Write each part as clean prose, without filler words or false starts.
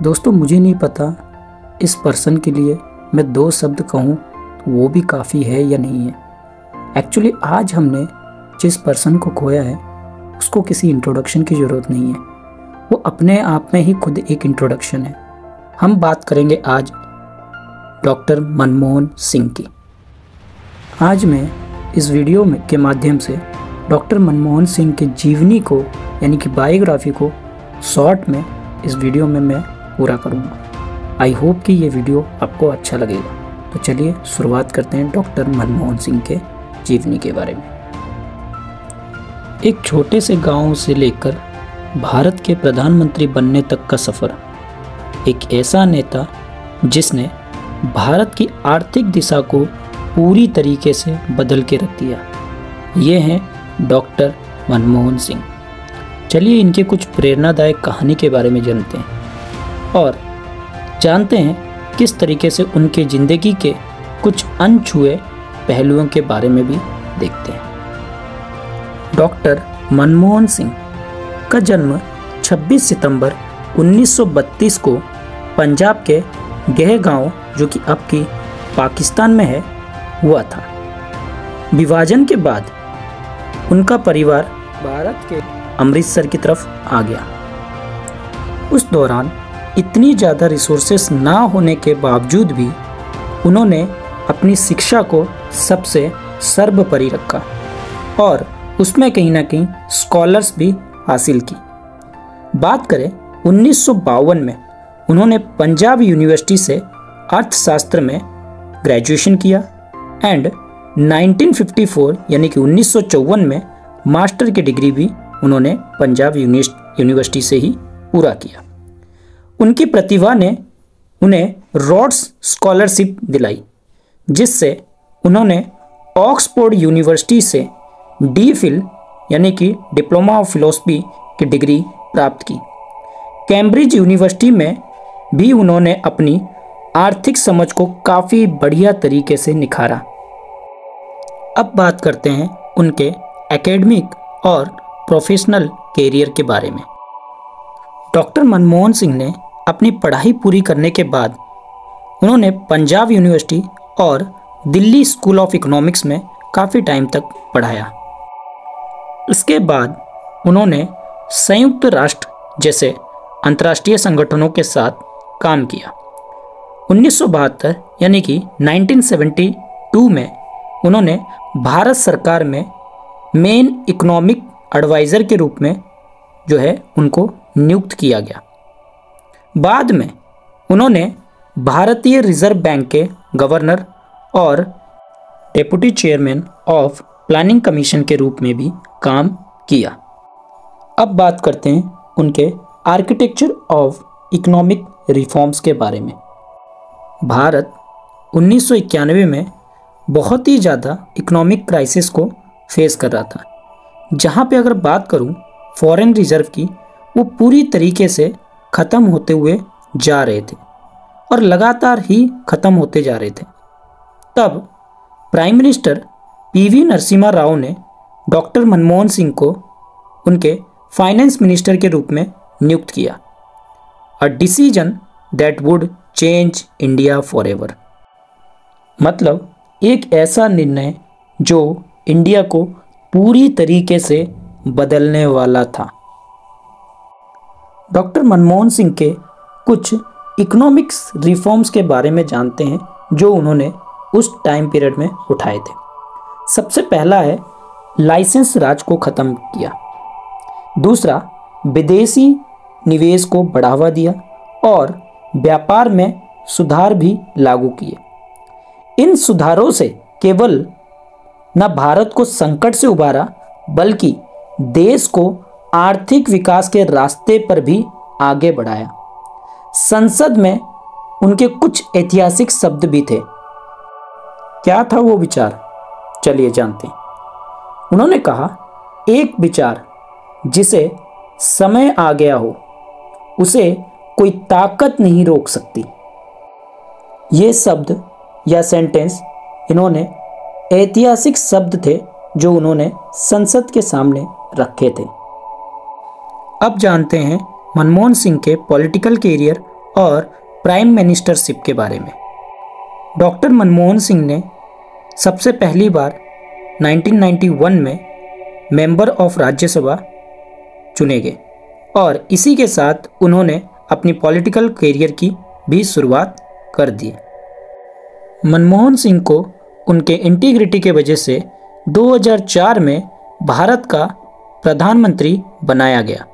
दोस्तों मुझे नहीं पता इस पर्सन के लिए मैं 2 शब्द कहूँ तो वो भी काफ़ी है या नहीं है। एक्चुअली आज हमने जिस पर्सन को खोया है उसको किसी इंट्रोडक्शन की ज़रूरत नहीं है, वो अपने आप में ही खुद एक इंट्रोडक्शन है। हम बात करेंगे आज डॉक्टर मनमोहन सिंह की। आज मैं इस वीडियो में के माध्यम से डॉक्टर मनमोहन सिंह के जीवनी को यानी कि बायोग्राफी को शॉर्ट में इस वीडियो में मैं पूरा करूँगा। आई होप कि ये वीडियो आपको अच्छा लगेगा। तो चलिए शुरुआत करते हैं डॉक्टर मनमोहन सिंह के जीवनी के बारे में। एक छोटे से गांव से लेकर भारत के प्रधानमंत्री बनने तक का सफ़र, एक ऐसा नेता जिसने भारत की आर्थिक दिशा को पूरी तरीके से बदल के रख दिया। ये हैं डॉक्टर मनमोहन सिंह। चलिए इनके कुछ प्रेरणादायक कहानी के बारे में जानते हैं और जानते हैं किस तरीके से उनके ज़िंदगी के कुछ अनछुए पहलुओं के बारे में भी देखते हैं। डॉक्टर मनमोहन सिंह का जन्म 26 सितंबर 1932 को पंजाब के गह गांव, जो कि अब की पाकिस्तान में है, हुआ था। विभाजन के बाद उनका परिवार भारत के अमृतसर की तरफ आ गया। उस दौरान इतनी ज़्यादा रिसोर्सेस ना होने के बावजूद भी उन्होंने अपनी शिक्षा को सबसे सर्वोपरि रखा और उसमें कहीं ना कहीं स्कॉलर्स भी हासिल की। बात करें 1952 में उन्होंने पंजाब यूनिवर्सिटी से अर्थशास्त्र में ग्रेजुएशन किया एंड 1954 यानी कि 1954 में मास्टर की डिग्री भी उन्होंने पंजाब यूनिवर्सिटी से ही पूरा किया। उनकी प्रतिभा ने उन्हें रॉड्स स्कॉलरशिप दिलाई, जिससे उन्होंने ऑक्सफोर्ड यूनिवर्सिटी से डी.फिल यानी कि डिप्लोमा ऑफ फिलोसफी की डिग्री प्राप्त की। कैम्ब्रिज यूनिवर्सिटी में भी उन्होंने अपनी आर्थिक समझ को काफ़ी बढ़िया तरीके से निखारा। अब बात करते हैं उनके एकेडमिक और प्रोफेशनल कैरियर के बारे में। डॉक्टर मनमोहन सिंह ने अपनी पढ़ाई पूरी करने के बाद उन्होंने पंजाब यूनिवर्सिटी और दिल्ली स्कूल ऑफ इकोनॉमिक्स में काफ़ी टाइम तक पढ़ाया। इसके बाद उन्होंने संयुक्त राष्ट्र जैसे अंतर्राष्ट्रीय संगठनों के साथ काम किया। 1972 यानी कि 1972 में उन्होंने भारत सरकार में मेन इकोनॉमिक एडवाइज़र के रूप में जो है उनको नियुक्त किया गया। बाद में उन्होंने भारतीय रिजर्व बैंक के गवर्नर और deputy chairman of planning commission के रूप में भी काम किया। अब बात करते हैं उनके आर्किटेक्चर ऑफ इकोनॉमिक रिफॉर्म्स के बारे में। भारत 1991 में बहुत ही ज़्यादा इकोनॉमिक क्राइसिस को फेस कर रहा था, जहाँ पे अगर बात करूँ फॉरेन रिजर्व की, वो पूरी तरीके से ख़त्म होते हुए जा रहे थे और लगातार ही ख़त्म होते जा रहे थे। तब प्राइम मिनिस्टर पी.वी. नरसिम्हा राव ने डॉक्टर मनमोहन सिंह को उनके फाइनेंस मिनिस्टर के रूप में नियुक्त किया। A decision that would change India for ever, मतलब एक ऐसा निर्णय जो इंडिया को पूरी तरीके से बदलने वाला था। डॉक्टर मनमोहन सिंह के कुछ इकोनॉमिक्स रिफॉर्म्स के बारे में जानते हैं जो उन्होंने उस टाइम पीरियड में उठाए थे। सबसे पहला है लाइसेंस राज को ख़त्म किया। दूसरा, विदेशी निवेश को बढ़ावा दिया और व्यापार में सुधार भी लागू किए। इन सुधारों से केवल न भारत को संकट से उबारा बल्कि देश को आर्थिक विकास के रास्ते पर भी आगे बढ़ाया। संसद में उनके कुछ ऐतिहासिक शब्द भी थे। क्या था वो विचार, चलिए जानते हैं। उन्होंने कहा, एक विचार जिसे समय आ गया हो उसे कोई ताकत नहीं रोक सकती। ये शब्द या सेंटेंस इन्होंने ऐतिहासिक शब्द थे जो उन्होंने संसद के सामने रखे थे। अब जानते हैं मनमोहन सिंह के पॉलिटिकल कैरियर और प्राइम मिनिस्टरशिप के बारे में। डॉक्टर मनमोहन सिंह ने सबसे पहली बार 1991 में मेंबर ऑफ राज्यसभा चुने गए और इसी के साथ उन्होंने अपनी पॉलिटिकल करियर की भी शुरुआत कर दी। मनमोहन सिंह को उनके इंटीग्रिटी के वजह से 2004 में भारत का प्रधानमंत्री बनाया गया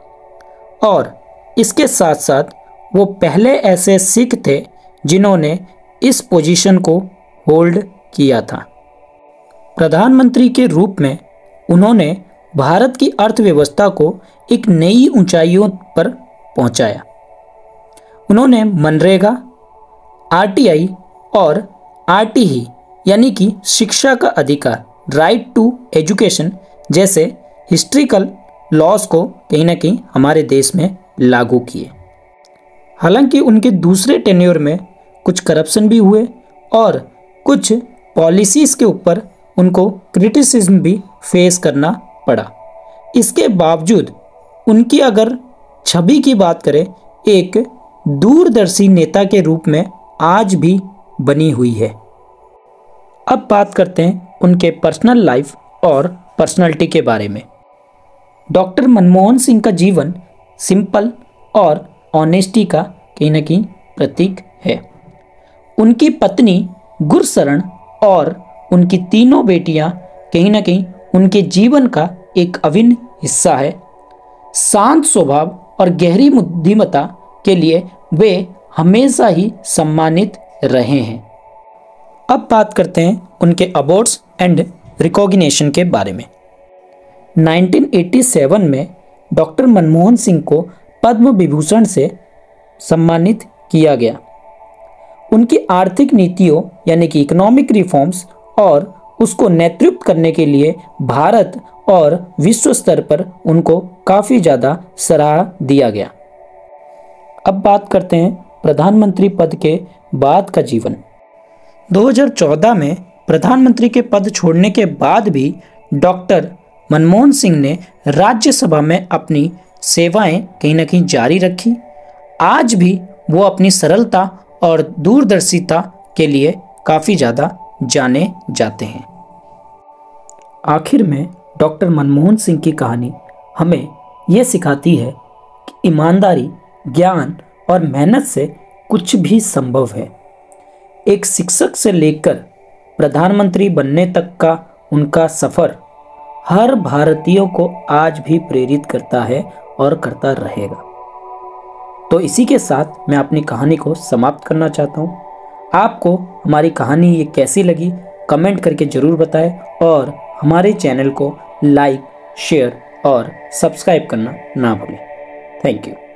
और इसके साथ साथ वो पहले ऐसे सिख थे जिन्होंने इस पोजीशन को होल्ड किया था। प्रधानमंत्री के रूप में उन्होंने भारत की अर्थव्यवस्था को एक नई ऊंचाइयों पर पहुंचाया। उन्होंने मनरेगा, आरटीआई और आरटीई यानी कि शिक्षा का अधिकार, राइट टू एजुकेशन जैसे हिस्ट्रिकल लॉज को कहीं ना कहीं हमारे देश में लागू किए। हालांकि उनके दूसरे टेन्योर में कुछ करप्शन भी हुए और कुछ पॉलिसीज़ के ऊपर उनको क्रिटिसिज्म भी फेस करना पड़ा। इसके बावजूद उनकी अगर छवि की बात करें, एक दूरदर्शी नेता के रूप में आज भी बनी हुई है। अब बात करते हैं उनके पर्सनल लाइफ और पर्सनालिटी के बारे में। डॉक्टर मनमोहन सिंह का जीवन सिंपल और ऑनेस्टी का कहीं ना कहीं प्रतीक है। उनकी पत्नी गुरशरण और उनकी तीनों बेटियां कहीं ना कहीं उनके जीवन का एक अभिन्न हिस्सा है। शांत स्वभाव और गहरी बुद्धिमत्ता के लिए वे हमेशा ही सम्मानित रहे हैं। अब बात करते हैं उनके अवार्ड्स एंड रिकॉग्निशन के बारे में। 1987 में डॉक्टर मनमोहन सिंह को पद्म विभूषण से सम्मानित किया गया। उनकी आर्थिक नीतियों यानी कि इकोनॉमिक रिफॉर्म्स और उसको नेतृत्व करने के लिए भारत और विश्व स्तर पर उनको काफ़ी ज़्यादा सराहा दिया गया। अब बात करते हैं प्रधानमंत्री पद के बाद का जीवन। 2014 में प्रधानमंत्री के पद छोड़ने के बाद भी डॉक्टर मनमोहन सिंह ने राज्यसभा में अपनी सेवाएं कहीं ना कहीं जारी रखी। आज भी वो अपनी सरलता और दूरदर्शिता के लिए काफ़ी ज़्यादा जाने जाते हैं। आखिर में डॉक्टर मनमोहन सिंह की कहानी हमें यह सिखाती है कि ईमानदारी, ज्ञान और मेहनत से कुछ भी संभव है। एक शिक्षक से लेकर प्रधानमंत्री बनने तक का उनका सफ़र हर भारतीयों को आज भी प्रेरित करता है और करता रहेगा। तो इसी के साथ मैं अपनी कहानी को समाप्त करना चाहता हूँ। आपको हमारी कहानी ये कैसी लगी कमेंट करके ज़रूर बताएं और हमारे चैनल को लाइक, शेयर और सब्सक्राइब करना ना भूलें। Thank you.